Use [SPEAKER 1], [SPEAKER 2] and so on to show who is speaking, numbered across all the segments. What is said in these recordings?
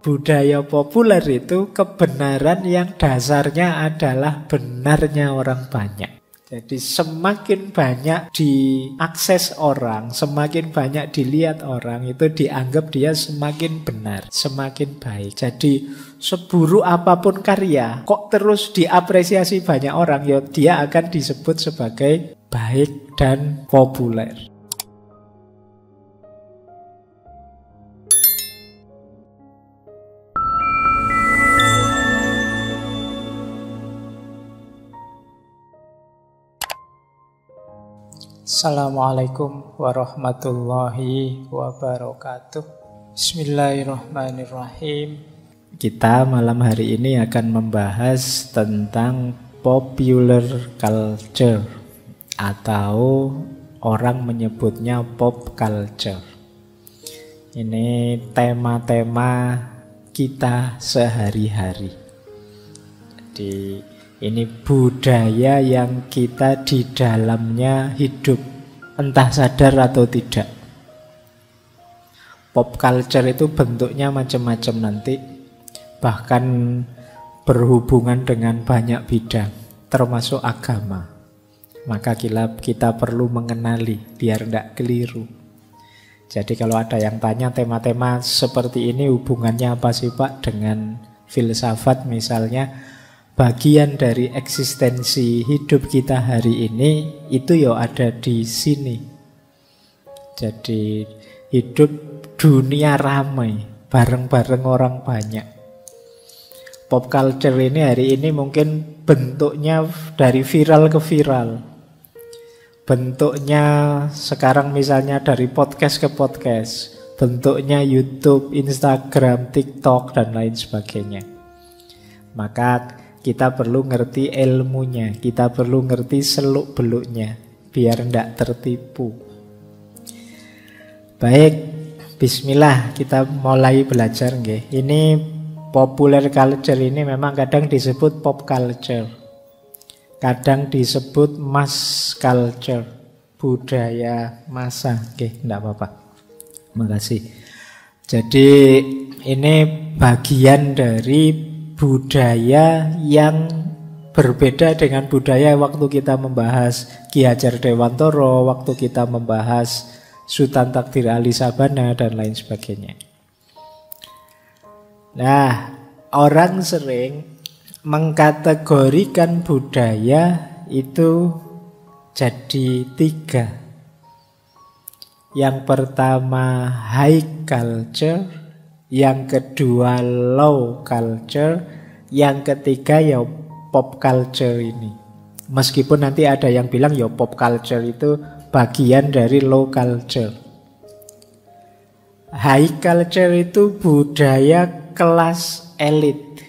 [SPEAKER 1] Budaya populer itu kebenaran yang dasarnya adalah benarnya orang banyak. Jadi semakin banyak diakses orang, semakin banyak dilihat orang, itu dianggap dia semakin benar, semakin baik. Jadi seburuk apapun karya, kok terus diapresiasi banyak orang, ya dia akan disebut sebagai baik dan populer. Assalamualaikum warahmatullahi wabarakatuh. Bismillahirrahmanirrahim. Kita malam hari ini akan membahas tentang popular culture, atau orang menyebutnya pop culture. Ini tema-tema kita sehari-hari. Jadi ini budaya yang kita di dalamnya hidup, entah sadar atau tidak. Pop culture itu bentuknya macam-macam nanti, bahkan berhubungan dengan banyak bidang, termasuk agama. Maka kita perlu mengenali biar tidak keliru. Jadi kalau ada yang tanya tema-tema seperti ini hubungannya apa sih Pak dengan filsafat misalnya, bagian dari eksistensi hidup kita hari ini itu ya ada di sini. Jadi hidup dunia ramai, bareng-bareng orang banyak. Pop culture ini hari ini mungkin bentuknya dari viral ke viral. Bentuknya sekarang misalnya dari podcast ke podcast. Bentuknya YouTube, Instagram, TikTok, dan lain sebagainya. Maka kita perlu ngerti ilmunya, kita perlu ngerti seluk-beluknya, biar tidak tertipu. Baik, bismillah, kita mulai belajar nggih. Ini popular culture ini memang kadang disebut pop culture, kadang disebut mass culture, budaya massa. Oke, enggak apa-apa. Makasih. Jadi ini bagian dari budaya yang berbeda dengan budaya waktu kita membahas Ki Hajar Dewantoro, waktu kita membahas Sultan Takdir Ali Sabana, dan lain sebagainya. Nah, orang sering mengkategorikan budaya itu jadi 3. Yang pertama high culture, yang kedua low culture, yang ketiga ya pop culture ini. Meskipun nanti ada yang bilang ya pop culture itu bagian dari low culture. High culture itu budaya kelas elit.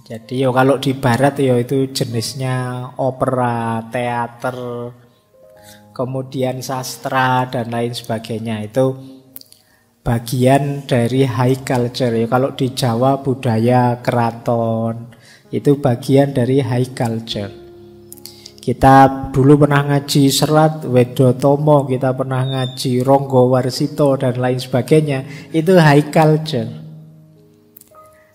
[SPEAKER 1] Jadi ya kalau di barat ya itu jenisnya opera, teater, kemudian sastra dan lain sebagainya. Itu bagian dari high culture. Ya, kalau di Jawa budaya keraton itu bagian dari high culture. Kita dulu pernah ngaji Serat Wedotomo, kita pernah ngaji Ronggo Warsito dan lain sebagainya. Itu high culture.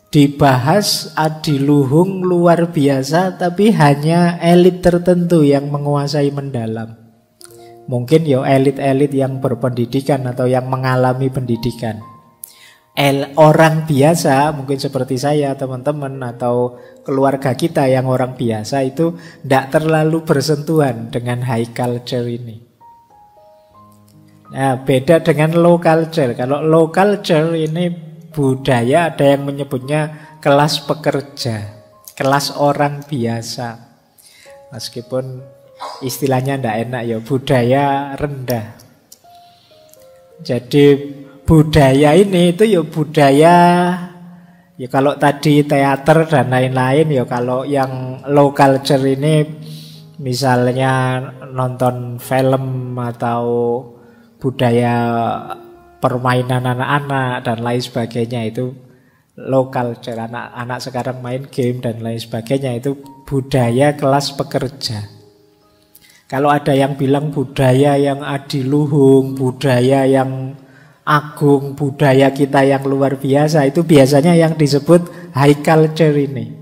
[SPEAKER 1] Dibahas adiluhung luar biasa, tapi hanya elit tertentu yang menguasai mendalam. Mungkin ya elit-elit yang berpendidikan atau yang mengalami pendidikan. Orang biasa, mungkin seperti saya, teman-teman, atau keluarga kita yang orang biasa itu tidak terlalu bersentuhan dengan high culture ini. Nah, beda dengan low culture. Kalau low culture ini budaya, ada yang menyebutnya kelas pekerja, kelas orang biasa. Meskipun istilahnya tidak enak ya, budaya rendah. Jadi budaya ini itu ya budaya, ya kalau tadi teater dan lain-lain, ya kalau yang low culture ini misalnya nonton film atau budaya permainan anak-anak dan lain sebagainya, itu low culture. Anak-anak sekarang main game dan lain sebagainya, itu budaya kelas pekerja. Kalau ada yang bilang budaya yang adiluhung, budaya yang agung, budaya kita yang luar biasa, itu biasanya yang disebut high culture ini.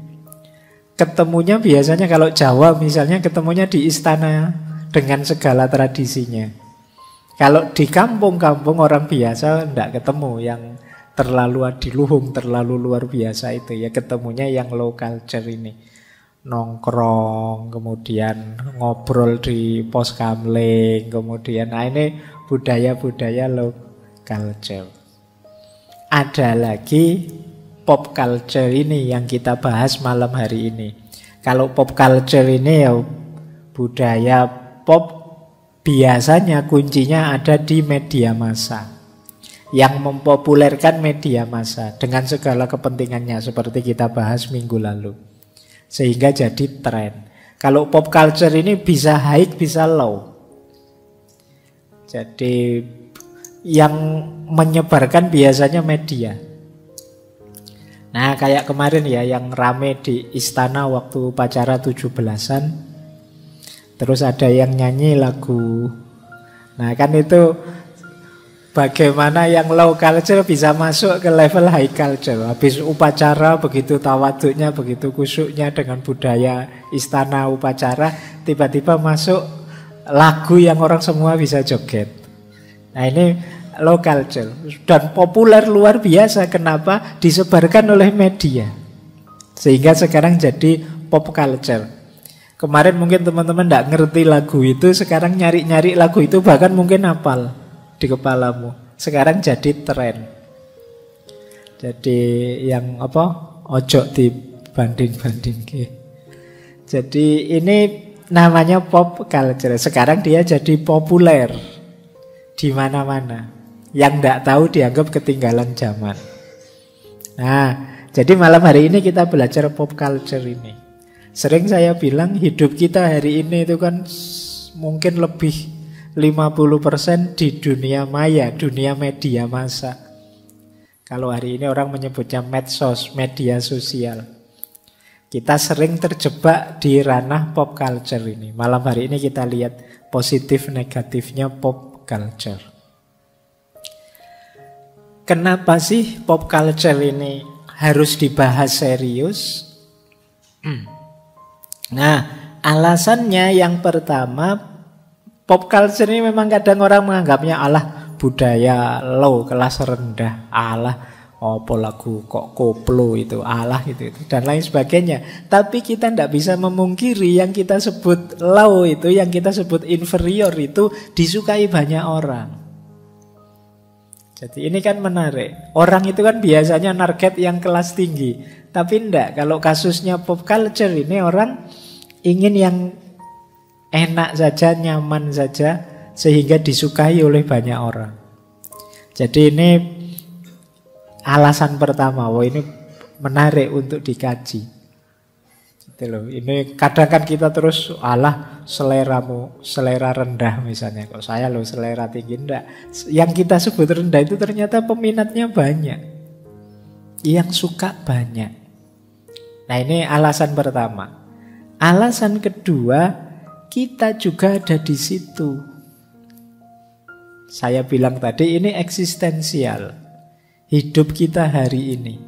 [SPEAKER 1] Ketemunya biasanya kalau Jawa misalnya ketemunya di istana dengan segala tradisinya. Kalau di kampung-kampung orang biasa enggak ketemu yang terlalu adiluhung, terlalu luar biasa itu ya, ketemunya yang low culture ini. Nongkrong, kemudian ngobrol di pos kamling, kemudian ini budaya-budaya low culture. Ada lagi pop culture ini yang kita bahas malam hari ini. Kalau pop culture ini ya budaya pop biasanya kuncinya ada di media massa. Yang mempopulerkan media massa dengan segala kepentingannya seperti kita bahas minggu lalu. Sehingga jadi tren. Kalau pop culture ini bisa high bisa low. Jadi yang menyebarkan biasanya media. Nah kayak kemarin ya yang rame di istana waktu upacara 17-an. Terus ada yang nyanyi lagu. Nah kan itu bagaimana yang low culture bisa masuk ke level high culture. Habis upacara begitu tawaduknya, begitu kusyuknya dengan budaya istana upacara, tiba-tiba masuk lagu yang orang semua bisa joget. Nah ini low culture. Dan populer luar biasa. Kenapa? Disebarkan oleh media. Sehingga sekarang jadi pop culture. Kemarin mungkin teman-teman tidak ngerti lagu itu, sekarang nyari-nyari lagu itu bahkan mungkin hafal di kepalamu. Sekarang jadi tren. Jadi yang apa? Ojo dibanding-banding. Jadi ini namanya pop culture. Sekarang dia jadi populer di mana-mana. Yang tidak tahu dianggap ketinggalan zaman. Nah, jadi malam hari ini kita belajar pop culture ini. Sering saya bilang hidup kita hari ini itu kan mungkin lebih 50% di dunia maya, dunia media massa. Kalau hari ini orang menyebutnya medsos, media sosial. Kita sering terjebak di ranah pop culture ini. Malam hari ini kita lihat positif negatifnya pop culture. Kenapa sih pop culture ini harus dibahas serius? Nah, alasannya yang pertama, pop culture ini memang kadang orang menganggapnya alah budaya low, kelas rendah, alah apa lagu kok koplo itu, alah itu dan lain sebagainya. Tapi kita tidak bisa memungkiri yang kita sebut low itu, yang kita sebut inferior itu disukai banyak orang. Jadi ini kan menarik. Orang itu kan biasanya target yang kelas tinggi, tapi enggak. Kalau kasusnya pop culture ini orang ingin yang enak saja, nyaman saja, sehingga disukai oleh banyak orang. Jadi ini alasan pertama, wah ini menarik untuk dikaji. Gitu loh. Ini kadang kan kita terus alah seleramu, selera rendah misalnya. Kok saya loh selera tinggi, enggak. Yang kita sebut rendah itu ternyata peminatnya banyak. Yang suka banyak. Nah ini alasan pertama. Alasan kedua, kita juga ada di situ. Saya bilang tadi ini eksistensial. Hidup kita hari ini.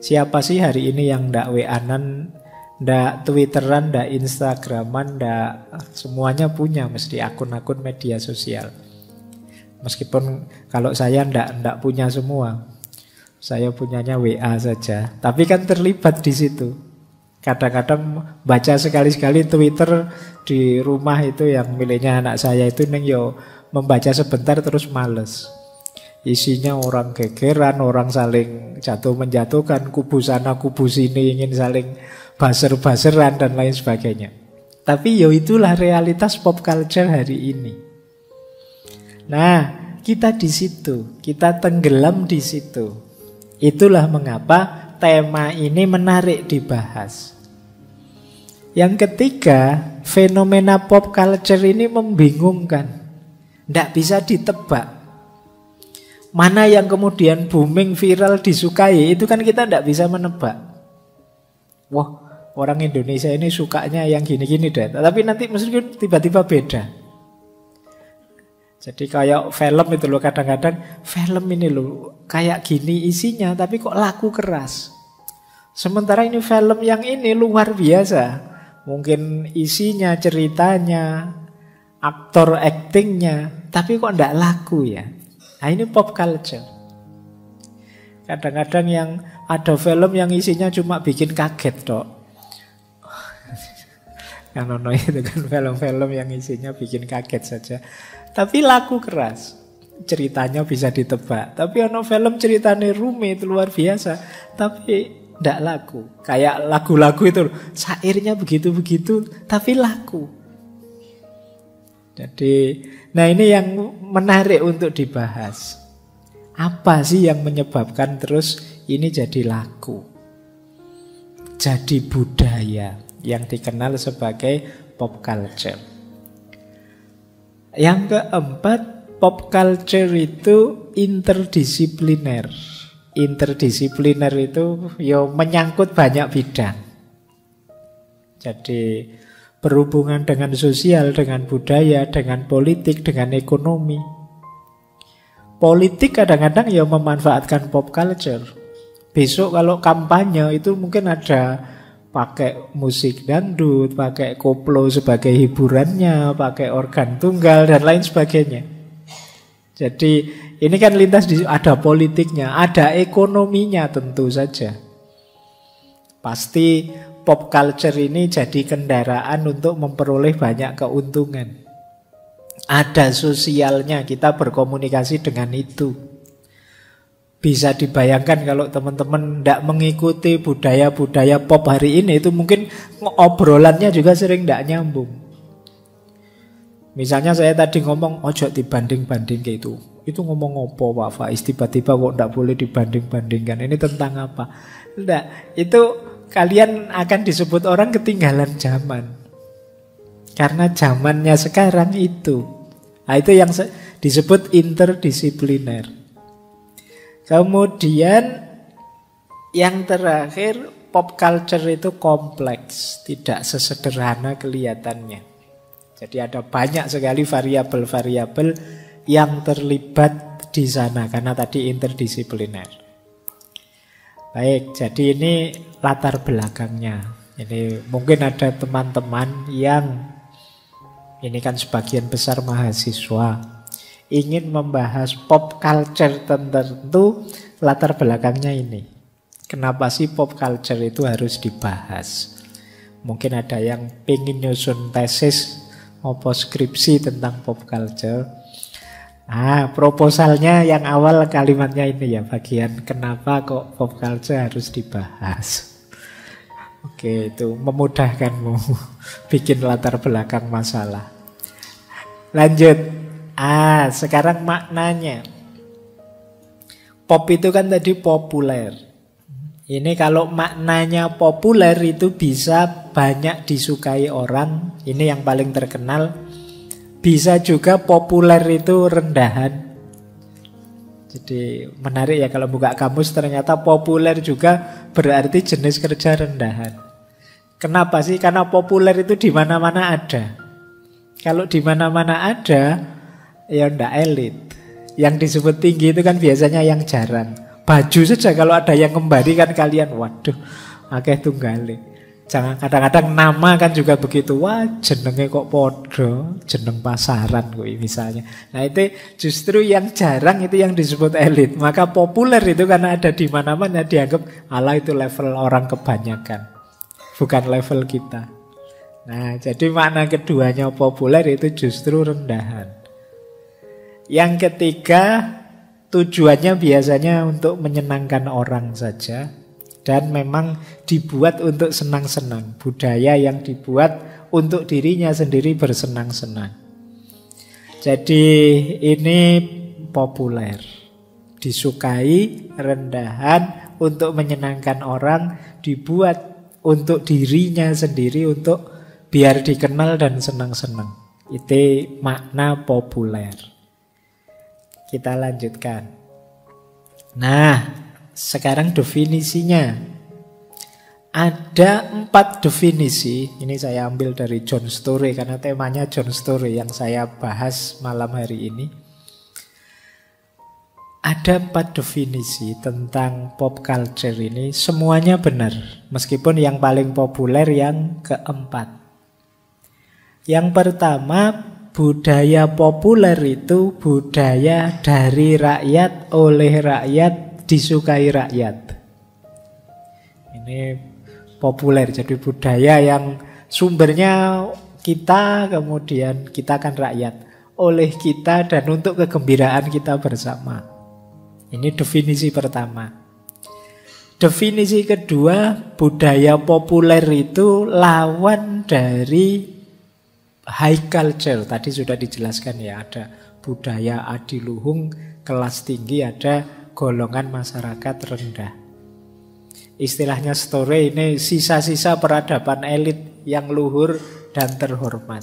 [SPEAKER 1] Siapa sih hari ini yang ndak WA-an, ndak Twitteran, ndak Instagraman, ndak semuanya punya mesti akun-akun media sosial. Meskipun kalau saya ndak punya semua. Saya punyanya WA saja. Tapi kan terlibat di situ. Kadang-kadang baca sekali-sekali Twitter di rumah itu yang miliknya anak saya itu neng yo membaca sebentar terus males. Isinya orang gegeran, orang saling jatuh menjatuhkan, kubu sana kubu sini ingin saling baser-baseran dan lain sebagainya. Tapi yo itulah realitas pop culture hari ini. Nah, kita di situ, kita tenggelam di situ. Itulah mengapa tema ini menarik dibahas. Yang ketiga, fenomena pop culture ini membingungkan. Tidak bisa ditebak. Mana yang kemudian booming, viral, disukai, itu kan kita tidak bisa menebak. Wah, orang Indonesia ini sukanya yang gini-gini deh. Tapi nanti meskipun tiba-tiba beda. Jadi kayak film itu loh, kadang-kadang film ini loh kayak gini isinya tapi kok laku keras. Sementara ini film yang ini luar biasa. Mungkin isinya, ceritanya, aktor aktingnya, tapi kok ndak laku ya. Nah ini pop culture. Kadang-kadang yang ada film yang isinya cuma bikin kaget dok. Kan ono itu kan film-film yang isinya bikin kaget saja. Tapi laku keras. Ceritanya bisa ditebak. Tapi ono film ceritanya rumit, luar biasa. Tapi ndak laku. Kayak lagu-lagu itu syairnya begitu-begitu tapi laku. Jadi, nah ini yang menarik untuk dibahas. Apa sih yang menyebabkan terus ini jadi laku? Jadi budaya yang dikenal sebagai pop culture. Yang keempat, pop culture itu interdisipliner. Interdisipliner itu ya menyangkut banyak bidang. Jadi berhubungan dengan sosial, dengan budaya, dengan politik, dengan ekonomi. Politik kadang-kadang ya memanfaatkan pop culture. Besok kalau kampanye itu mungkin ada pakai musik dangdut, pakai koplo sebagai hiburannya, pakai organ tunggal dan lain sebagainya. Jadi ini kan lintas ada politiknya, ada ekonominya tentu saja. Pasti pop culture ini jadi kendaraan untuk memperoleh banyak keuntungan. Ada sosialnya, kita berkomunikasi dengan itu. Bisa dibayangkan kalau teman-teman tidak mengikuti budaya-budaya pop hari ini, itu mungkin obrolannya juga sering tidak nyambung. Misalnya saya tadi ngomong, ojo dibanding-banding kayak itu. Itu ngomong apa Pak Faiz? Tiba-tiba kok tidak boleh dibanding-bandingkan. Ini tentang apa? Tidak, itu kalian akan disebut orang ketinggalan zaman. Karena zamannya sekarang itu. Nah, itu yang disebut interdisipliner. Kemudian yang terakhir, pop culture itu kompleks. Tidak sesederhana kelihatannya. Jadi ada banyak sekali variabel-variabel yang terlibat di sana. Karena tadi interdisipliner. Baik, jadi ini latar belakangnya. Ini mungkin ada teman-teman yang, ini kan sebagian besar mahasiswa, ingin membahas pop culture tertentu, latar belakangnya ini. Kenapa sih pop culture itu harus dibahas? Mungkin ada yang pengen nyusun tesis atau skripsi tentang pop culture. Nah, proposalnya yang awal kalimatnya ini ya, bagian kenapa kok pop culture harus dibahas. Oke, itu memudahkanmu bikin latar belakang masalah. Lanjut. Sekarang maknanya. Pop itu kan tadi populer. Ini kalau maknanya populer itu bisa banyak disukai orang. Ini yang paling terkenal. Bisa juga populer itu rendahan. Jadi menarik ya kalau buka kamus, ternyata populer juga berarti jenis kerja rendahan. Kenapa sih? Karena populer itu di mana-mana ada. Kalau di mana-mana ada, ya ndak elit. Yang disebut tinggi itu kan biasanya yang jarang. Baju saja kalau ada yang kembali kan kalian, waduh, akeh tunggale. Jangan kadang-kadang nama kan juga begitu. Wah, jenenge kok podo, jeneng pasaran kuwi misalnya. Nah, itu justru yang jarang itu yang disebut elit. Maka populer itu karena ada di mana-mana dianggap ala itu level orang kebanyakan. Bukan level kita. Nah, jadi makna keduanya populer itu justru rendahan. Yang ketiga, tujuannya biasanya untuk menyenangkan orang saja. Dan memang dibuat untuk senang-senang. Budaya yang dibuat untuk dirinya sendiri bersenang-senang. Jadi ini populer. Disukai, rendahan, untuk menyenangkan orang, dibuat untuk dirinya sendiri, untuk biar dikenal dan senang-senang. Itu makna populer. Kita lanjutkan. Nah, sekarang definisinya. Ada 4 definisi. Ini saya ambil dari John Story karena temanya John Story yang saya bahas malam hari ini. Ada 4 definisi tentang pop culture ini. Semuanya benar, meskipun yang paling populer yang keempat. Yang pertama, budaya populer itu budaya dari rakyat, oleh rakyat, disukai rakyat. Ini populer, jadi budaya yang sumbernya kita, kemudian kita kan rakyat, oleh kita dan untuk kegembiraan kita bersama. Ini definisi pertama. Definisi kedua, budaya populer itu lawan dari high culture. Tadi sudah dijelaskan ya, ada budaya adiluhung, kelas tinggi, ada golongan masyarakat rendah. Istilahnya Story ini sisa-sisa peradaban elit yang luhur dan terhormat.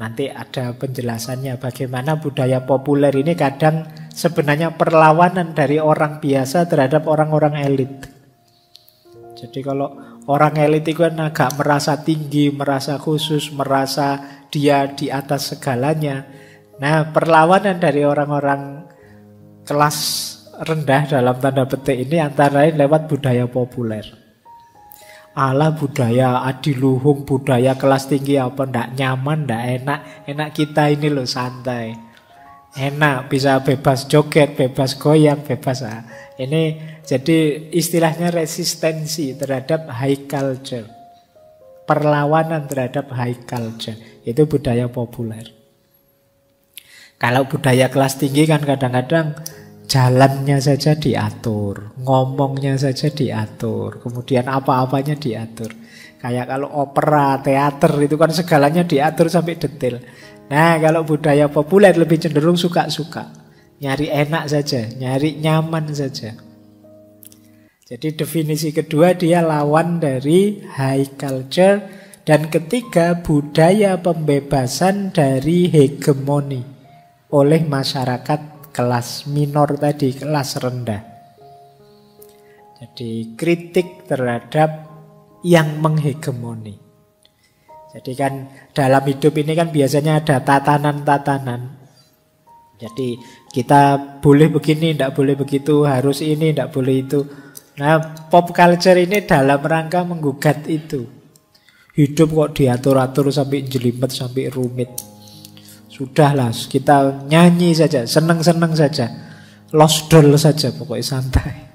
[SPEAKER 1] Nanti ada penjelasannya bagaimana budaya populer ini kadang sebenarnya perlawanan dari orang biasa terhadap orang-orang elit. Jadi kalau orang elit itu kan agak merasa tinggi, merasa khusus, merasa dia di atas segalanya. Nah, perlawanan dari orang-orang kelas rendah dalam tanda petik ini antara lain lewat budaya populer. Ala budaya adiluhung, budaya kelas tinggi apa ndak nyaman, ndak enak. Enak kita ini loh santai. Enak, bisa bebas joget, bebas goyang, bebas. Ini jadi istilahnya resistensi terhadap high culture. Perlawanan terhadap high culture. Itu budaya populer. Kalau budaya kelas tinggi kan kadang-kadang jalannya saja diatur, ngomongnya saja diatur, kemudian apa-apanya diatur. Kayak kalau opera, teater itu kan segalanya diatur sampai detail. Nah, kalau budaya populer lebih cenderung suka-suka. Nyari enak saja, nyari nyaman saja. Jadi definisi kedua dia lawan dari high culture. Dan ketiga, budaya pembebasan dari hegemoni oleh masyarakat kelas minor tadi, kelas rendah. Jadi kritik terhadap yang menghegemoni. Jadi kan dalam hidup ini kan biasanya ada tatanan-tatanan. Jadi kita boleh begini, tidak boleh begitu, harus ini, tidak boleh itu. Nah, pop culture ini dalam rangka menggugat itu. Hidup kok diatur-atur sampai jelimet, sampai rumit. Sudahlah, kita nyanyi saja, senang-senang saja. Lost doll saja, pokoknya santai.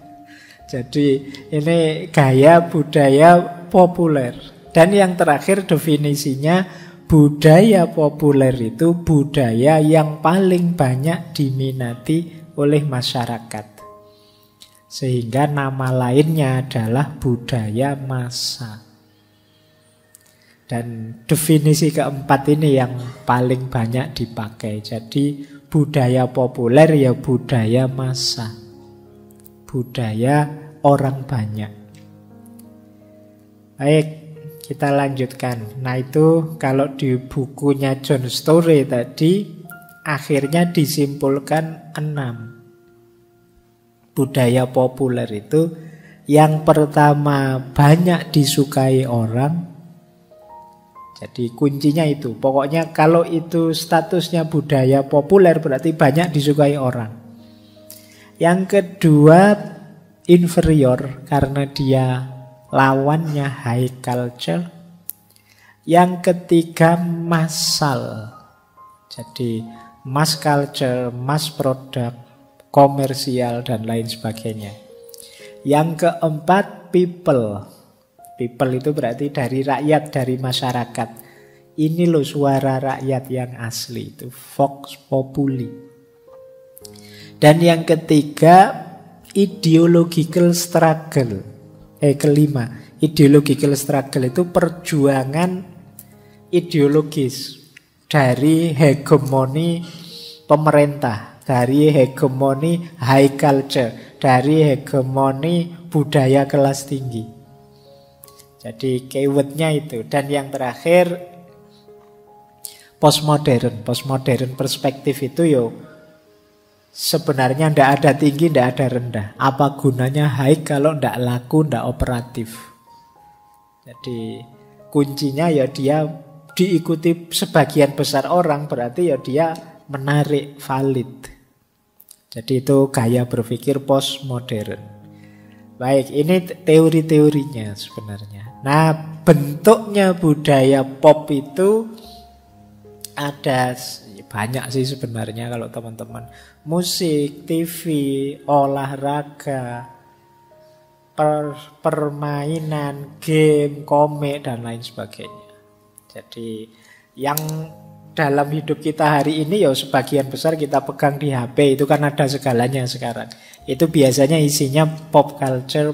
[SPEAKER 1] Jadi ini gaya budaya populer. Dan yang terakhir definisinya, budaya populer itu budaya yang paling banyak diminati oleh masyarakat. Sehingga nama lainnya adalah budaya massa. Dan definisi keempat ini yang paling banyak dipakai. Jadi budaya populer ya budaya massa, budaya orang banyak. Baik, kita lanjutkan. Nah itu kalau di bukunya John Story tadi akhirnya disimpulkan 6 budaya populer itu. Yang pertama, banyak disukai orang. Jadi kuncinya itu, pokoknya kalau itu statusnya budaya populer berarti banyak disukai orang. Yang kedua, inferior karena dia lawannya high culture. Yang ketiga, massal. Jadi mass culture, mass product, komersial dan lain sebagainya. Yang keempat, people. People itu berarti dari rakyat, dari masyarakat. Ini loh suara rakyat yang asli, itu vox populi. Dan yang ketiga, ideological struggle. Kelima, ideological struggle itu perjuangan ideologis dari hegemoni pemerintah, dari hegemoni high culture, dari hegemoni budaya kelas tinggi. Jadi keywordnya itu. Dan yang terakhir, postmodern. Postmodern perspektif itu yo Sebenarnya tidak ada tinggi, tidak ada rendah. Apa gunanya high kalau tidak laku, tidak operatif? Jadi kuncinya ya dia diikuti sebagian besar orang, berarti ya dia menarik, valid. Jadi itu gaya berpikir postmodern. Baik, ini teori-teorinya sebenarnya. Nah, bentuknya budaya pop itu ada banyak sih sebenarnya kalau teman-teman. Musik, TV, olahraga, permainan, game, komik, dan lain sebagainya. Jadi yang dalam hidup kita hari ini ya sebagian besar kita pegang di HP. Itu kan ada segalanya sekarang. Itu biasanya isinya pop culture,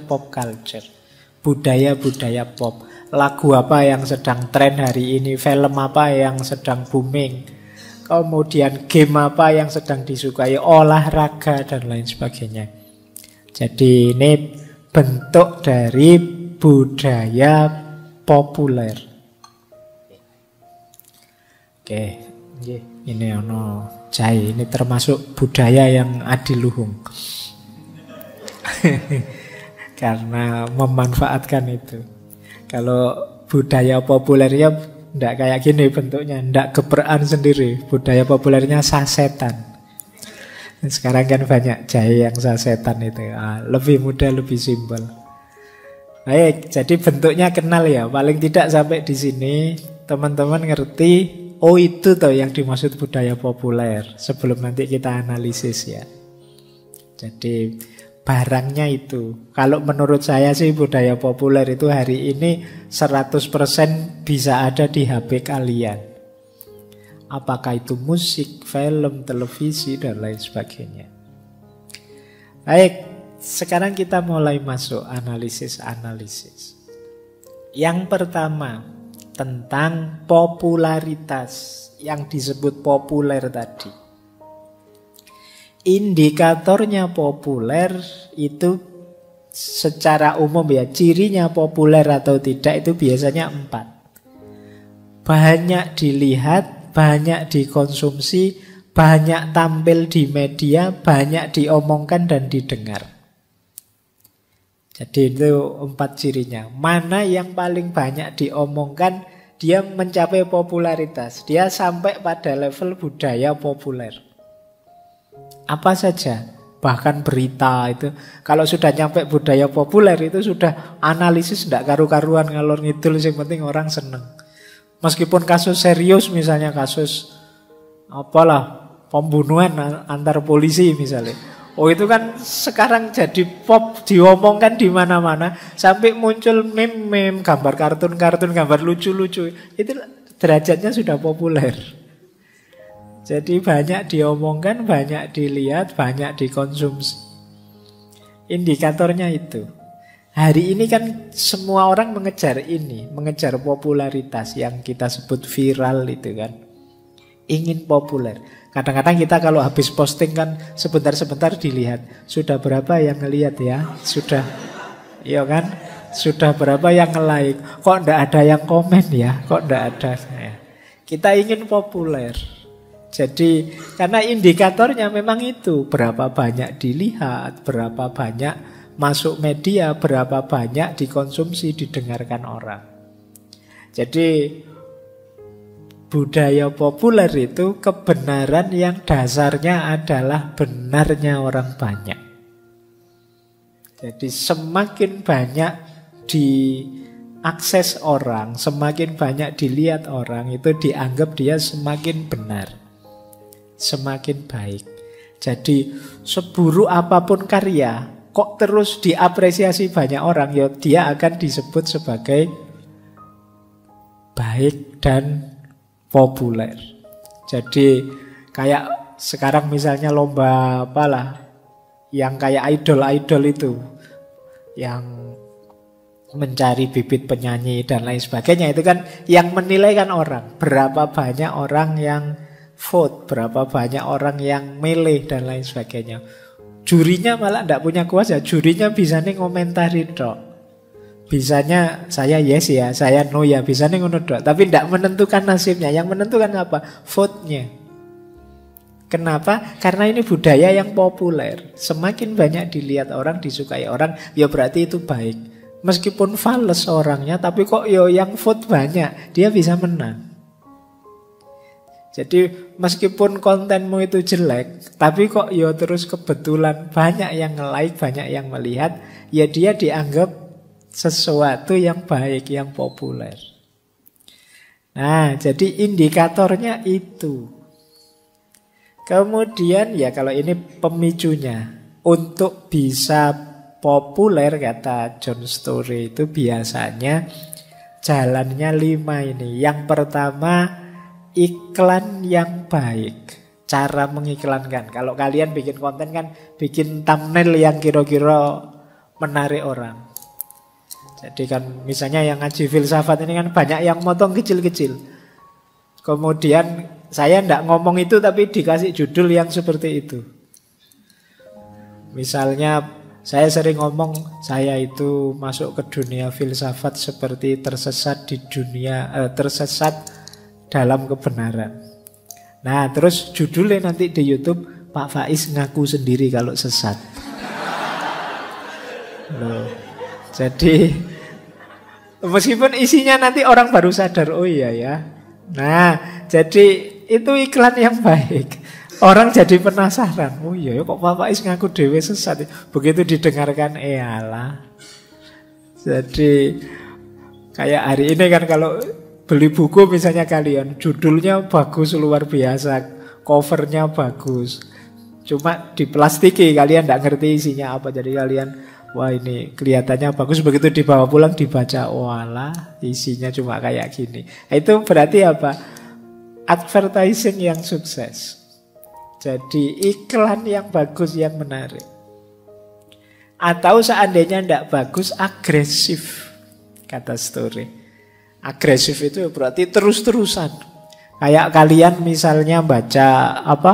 [SPEAKER 1] budaya-budaya pop. Lagu apa yang sedang tren hari ini, film apa yang sedang booming, kemudian game apa yang sedang disukai, olahraga, dan lain sebagainya. Jadi ini bentuk dari budaya populer. Oke, ini ono jahe. Ini termasuk budaya yang adiluhung. Karena memanfaatkan itu. Kalau budaya populernya tidak kayak gini bentuknya, tidak geperan sendiri. Budaya populernya sasetan. Sekarang kan banyak jahe yang sasetan itu. Lebih mudah, lebih simpel. Baik, jadi bentuknya kenal ya. Paling tidak sampai di sini teman-teman ngerti. Oh itu toh yang dimaksud budaya populer. Sebelum nanti kita analisis ya. Jadi barangnya itu. Kalau menurut saya sih budaya populer itu hari ini 100% bisa ada di HP kalian. Apakah itu musik, film, televisi, dan lain sebagainya. Baik, sekarang kita mulai masuk analisis-analisis. Yang pertama, tentang popularitas yang disebut populer tadi. Indikatornya populer itu secara umum ya, cirinya populer atau tidak itu biasanya 4. Banyak dilihat, banyak dikonsumsi, banyak tampil di media, banyak diomongkan dan didengar. Jadi itu 4 cirinya. Mana yang paling banyak diomongkan, dia mencapai popularitas. Dia sampai pada level budaya populer. Apa saja? Bahkan berita itu. Kalau sudah nyampe budaya populer itu sudah analisis tidak karu-karuan ngalor ngidul, yang penting orang seneng. Meskipun kasus serius, misalnya kasus apalah pembunuhan antar polisi misalnya. Oh itu kan sekarang jadi pop, diomongkan di mana-mana sampai muncul meme-meme, gambar kartun-kartun, gambar lucu-lucu. Itu derajatnya sudah populer. Jadi banyak diomongkan, banyak dilihat, banyak dikonsumsi. Indikatornya itu. Hari ini kan semua orang mengejar ini, mengejar popularitas yang kita sebut viral itu kan. Ingin populer. Kadang-kadang kita kalau habis posting kan sebentar-sebentar dilihat. Sudah berapa yang ngelihat ya? Sudah, iya kan? Sudah berapa yang nge-like? Kok ndak ada yang komen ya? Kok ndak ada? Ya. Kita ingin populer. Jadi karena indikatornya memang itu. Berapa banyak dilihat, berapa banyak masuk media, berapa banyak dikonsumsi, didengarkan orang. Jadi budaya populer itu kebenaran yang dasarnya adalah benarnya orang banyak. Jadi semakin banyak diakses orang, semakin banyak dilihat orang, itu dianggap dia semakin benar, semakin baik. Jadi seburuk apapun karya, kok terus diapresiasi banyak orang, ya dia akan disebut sebagai baik dan populer. Jadi kayak sekarang misalnya lomba apalah yang kayak idol-idol itu yang mencari bibit penyanyi dan lain sebagainya, itu kan yang menilai kan orang. Berapa banyak orang yang vote, berapa banyak orang yang milih dan lain sebagainya. Jurinya malah tidak punya kuasa. Jurinya bisanya ngomentari dok. Bisanya saya yes ya, saya no ya, bisanya ngono dok. Tapi tidak menentukan nasibnya. Yang menentukan apa? Vote-nya. Kenapa? Karena ini budaya yang populer. Semakin banyak dilihat orang, disukai orang, ya berarti itu baik. Meskipun fales orangnya, tapi kok yo yang vote banyak, dia bisa menang. Jadi meskipun kontenmu itu jelek, tapi kok yo terus kebetulan banyak yang nge-like, banyak yang melihat, ya dia dianggap sesuatu yang baik, yang populer. Nah, jadi indikatornya itu. Kemudian ya kalau ini pemicunya, untuk bisa populer kata John Story itu biasanya jalannya 5 ini. Yang pertama, iklan yang baik. Cara mengiklankan. Kalau kalian bikin konten kan bikin thumbnail yang kira-kira menarik orang. Jadi kan misalnya yang ngaji filsafat ini kan banyak yang motong kecil-kecil. Kemudian saya tidak ngomong itu tapi dikasih judul yang seperti itu. Misalnya saya sering ngomong saya itu masuk ke dunia filsafat seperti tersesat di dunia tersesat dalam kebenaran. Nah terus judulnya nanti di YouTube, Pak Faiz ngaku sendiri kalau sesat. Loh. Jadi meskipun isinya nanti orang baru sadar, oh iya ya. Nah, jadi itu iklan yang baik. Orang jadi penasaran. Oh iya, kok Pak Faiz ngaku dewe sesat. Begitu didengarkan, alah. Jadi kayak hari ini kan kalau beli buku misalnya kalian, judulnya bagus luar biasa, covernya bagus. Cuma diplastiki, kalian tidak ngerti isinya apa. Jadi kalian, wah ini kelihatannya bagus, begitu dibawa pulang dibaca, walah isinya cuma kayak gini. Itu berarti apa? Advertising yang sukses. Jadi iklan yang bagus, yang menarik. Atau seandainya tidak bagus, agresif, kata Story. Agresif itu berarti terus-terusan. Kayak kalian misalnya baca apa,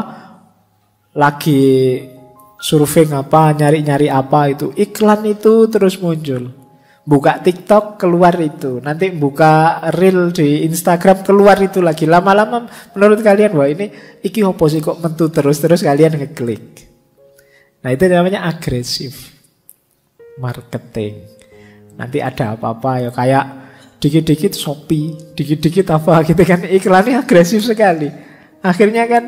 [SPEAKER 1] lagi surfing apa, nyari-nyari apa itu, iklan itu terus muncul. Buka TikTok keluar itu, nanti buka reel di Instagram keluar itu lagi. Lama-lama menurut kalian, wah ini iki opo sih kok mentu terus kalian ngeklik. Nah itu namanya agresif marketing. Nanti ada apa-apa ya kayak dikit-dikit Shopee, dikit-dikit apa gitu kan, iklannya agresif sekali. Akhirnya kan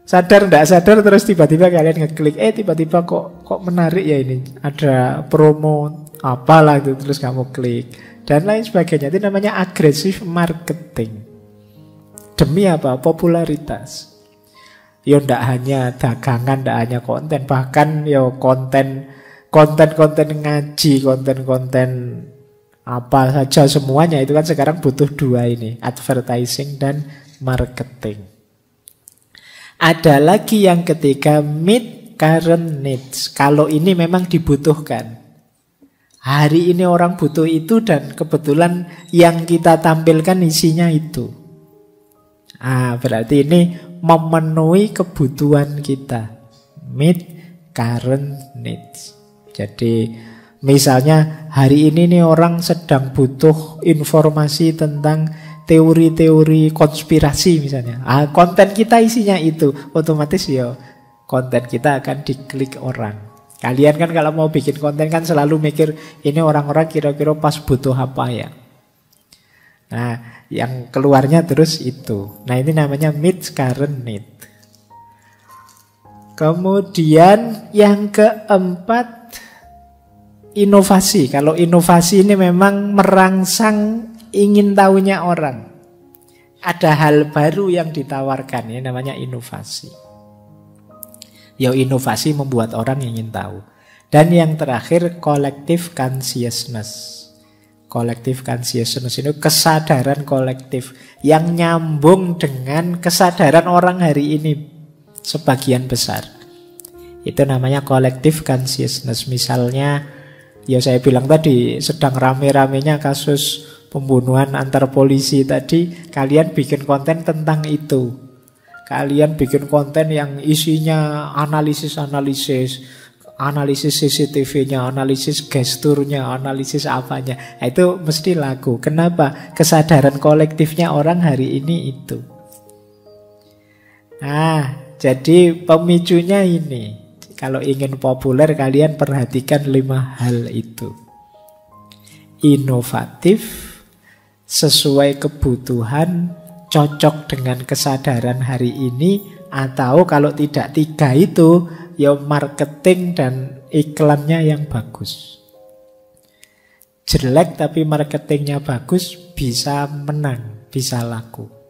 [SPEAKER 1] sadar tidak sadar terus tiba-tiba kalian ngeklik, tiba-tiba kok menarik ya ini, ada promo apalah itu, terus kamu klik dan lain sebagainya. Itu namanya agresif marketing. Demi apa? Popularitas. Ya ndak hanya dagangan, ndak hanya konten, bahkan ya konten ngaji, konten apa saja semuanya itu kan sekarang butuh dua ini, advertising dan marketing. Ada lagi yang ketiga, meet current needs. Kalau ini memang dibutuhkan. Hari ini orang butuh itu dan kebetulan yang kita tampilkan isinya itu. Berarti ini memenuhi kebutuhan kita. Meet current needs. Jadi misalnya hari ini nih orang sedang butuh informasi tentang teori-teori konspirasi misalnya. Konten kita isinya itu, otomatis ya konten kita akan diklik orang. Kalian kan kalau mau bikin konten kan selalu mikir ini orang-orang kira-kira pas butuh apa ya. Nah, yang keluarnya terus itu. Nah, ini namanya meet current need. Kemudian yang keempat, inovasi. Kalau inovasi ini memang merangsang ingin tahunya orang. Ada hal baru yang ditawarkan, ini namanya inovasi. Ya inovasi membuat orang ingin tahu. Dan yang terakhir, collective consciousness. Collective consciousness ini kesadaran kolektif yang nyambung dengan kesadaran orang hari ini sebagian besar. Itu namanya collective consciousness. Misalnya, ya saya bilang tadi sedang rame-ramenya kasus pembunuhan antar polisi tadi, kalian bikin konten tentang itu. Kalian bikin konten yang isinya analisis CCTV-nya, analisis gesturnya, analisis apanya. Nah, itu mesti laku. Kenapa? Kesadaran kolektifnya orang hari ini itu. Nah, Jadi pemicunya ini. Kalau ingin populer kalian perhatikan 5 hal itu. Inovatif, sesuai kebutuhan, cocok dengan kesadaran hari ini, atau kalau tidak 3 itu, ya marketing dan iklannya yang bagus. Jelek tapi marketingnya bagus, bisa menang, bisa laku.